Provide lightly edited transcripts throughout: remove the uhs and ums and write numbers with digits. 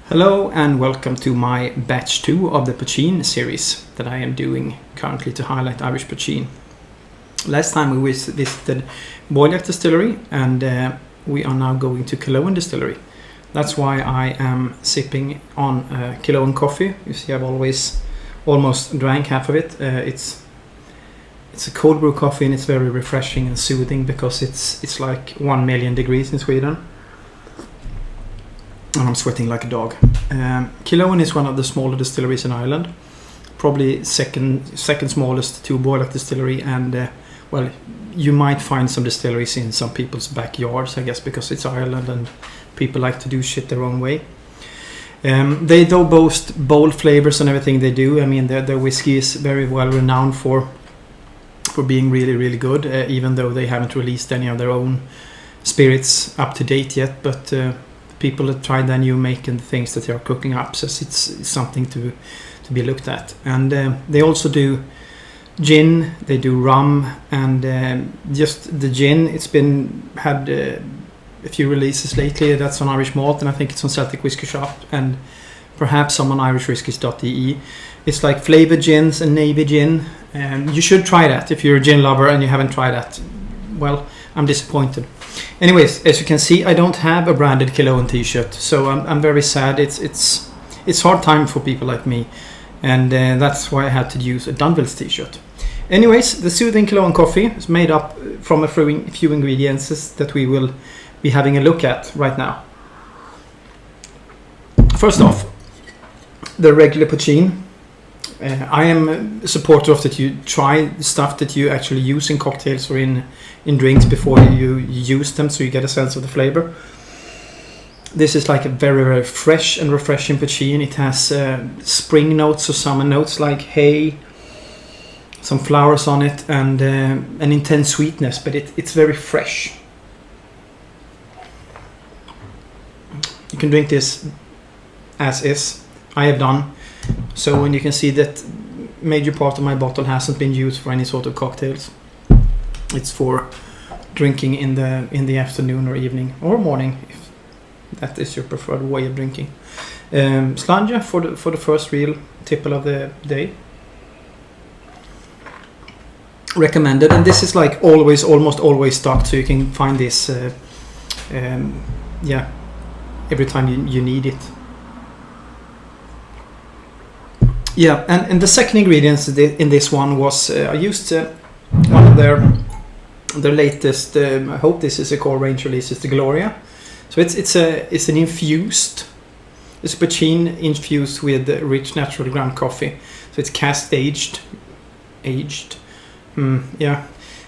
Hello and welcome to my batch 2 of the poitin series that I am doing currently to highlight Irish poitin. Last time we visited Gloria Distillery and we are now going to Killowen Distillery. That's why I am sipping on Killowen Coffee. You see, I've almost drank half of it. It's a cold brew coffee and it's very refreshing and soothing because it's like 1 million degrees in Sweden. And I'm sweating like a dog. Killowen is one of the smaller distilleries in Ireland, probably second smallest to Gloria Distillery, and well, you might find some distilleries in some people's backyards, I guess, because it's Ireland and people like to do shit their own way. They do boast bold flavors and everything they do. I mean, their whiskey is very well renowned for being really, really good, even though they haven't released any of their own spirits up to date yet, but people that try their new make and the things that they are cooking up, so it's something to be looked at. And they also do gin, they do rum, and just the gin, it's been had a few releases lately. That's on Irish Malt, and I think it's on Celtic Whisky Shop, and perhaps some on irishwhiskies.de. It's like flavored gins and navy gin, and you should try that if you're a gin lover and you haven't tried that. Well, I'm disappointed. Anyways, as you can see, I don't have a branded Killowen t-shirt, so I'm very sad. It's hard time for people like me, and that's why I had to use a Dunville's t-shirt. Anyways, the soothing Killowen coffee is made up from a few ingredients that we will be having a look at right now. First off, the regular poitin. I am a supporter of that you try stuff that you actually use in cocktails or in drinks before you use them, so you get a sense of the flavor. This is like a very, very fresh and refreshing poitin. It has spring notes or summer notes like hay, some flowers on it, and an intense sweetness, but it's very fresh. You can drink this as is. I have done. So when you can see that major part of my bottle hasn't been used for any sort of cocktails. It's for drinking in the afternoon or evening or morning, if that is your preferred way of drinking. Slanja for the first real tipple of the day. Recommended, and this is like almost always stocked, so you can find this every time you need it. Yeah, and the second ingredient in this one was I used one of their latest. I hope this is a core range release. It's the Gloria. So it's an infused. It's a poitin infused with rich natural ground coffee. So it's cask aged.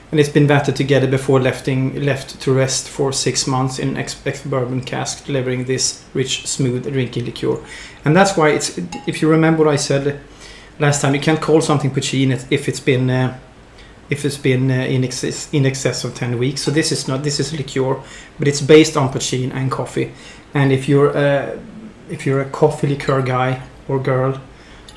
And it's been vatted together before left to rest for 6 months in ex-bourbon cask, delivering this rich, smooth drinking liqueur. And that's why it's. If you remember what I said last time, you can't call something poitin if it's been in excess of 10 weeks. So this is a liqueur, but it's based on poitin and coffee. And if you're a coffee liqueur guy or girl,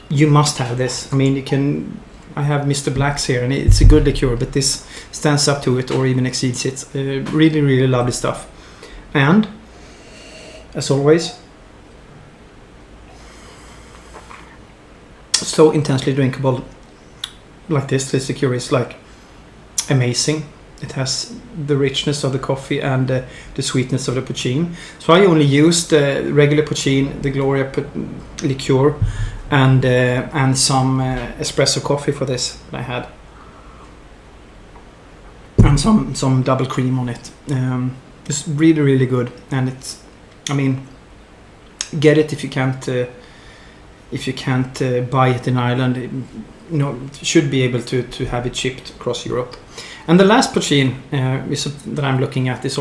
you must have this. I mean, you can. I have Mr. Black's here, and it's a good liqueur, but this stands up to it or even exceeds it. Really, really lovely stuff. And as always, so intensely drinkable like this. This liqueur is like amazing. It has the richness of the coffee and the sweetness of the poitin. So I only used the regular poitin, the Gloria liqueur, and some espresso coffee for this that I had, and some double cream on it. It's really, really good, and get it if you can't buy it in Ireland. Should be able to have it shipped across Europe. And the last poitin that I'm looking at is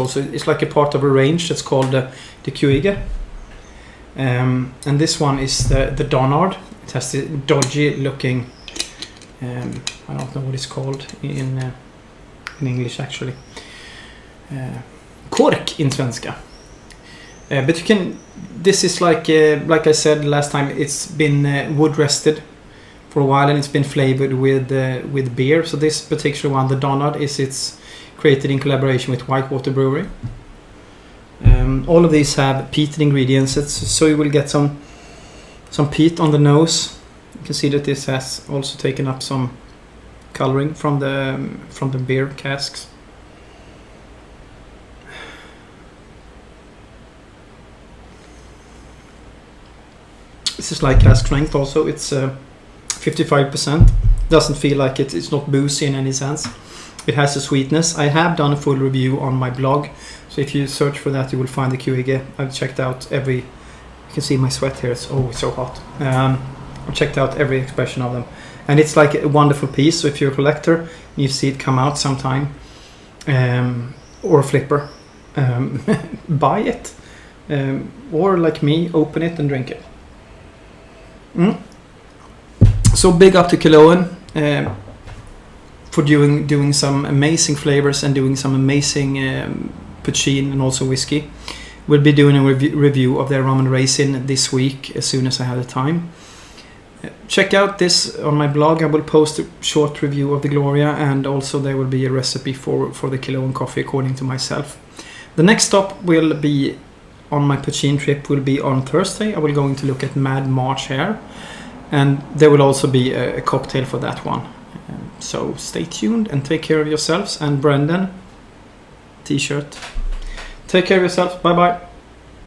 like a part of a range that's called the cúige. And this one is the Thenard. It has the dodgy looking, I don't know what it's called in English actually. Kork in svenska. But you can. This is like I said last time. It's been wood rested for a while, and it's been flavored with beer. So this particular one, the Thenard, it's created in collaboration with Whitewater Brewery. All of these have peated ingredients, so you will get some peat on the nose. You can see that this has also taken up some coloring from the beer casks. This is like cask strength also. It's 55%. Doesn't feel like it's not boozy in any sense. It has a sweetness. I have done a full review on my blog, so if you search for that you will find the cúige. I've checked out every, you can see my sweat here, it's so hot. I've checked out every expression of them, and it's like a wonderful piece. So if you're a collector and you see it come out sometime, or a flipper, buy it, or like me, open it and drink it. So big up to Killowen for doing some amazing flavors and doing some amazing poitin and also whiskey. We'll be doing a review of their rum and raisin this week as soon as I have the time. Check out this on my blog. I will post a short review of the Gloria, and also there will be a recipe for the Killowen coffee according to myself. The next stop will be on my poitin trip will be on Thursday. I will going to look at Mad March here, and there will also be a cocktail for that one. So stay tuned and take care of yourselves. And Brendan, t-shirt. Take care of yourselves. Bye bye.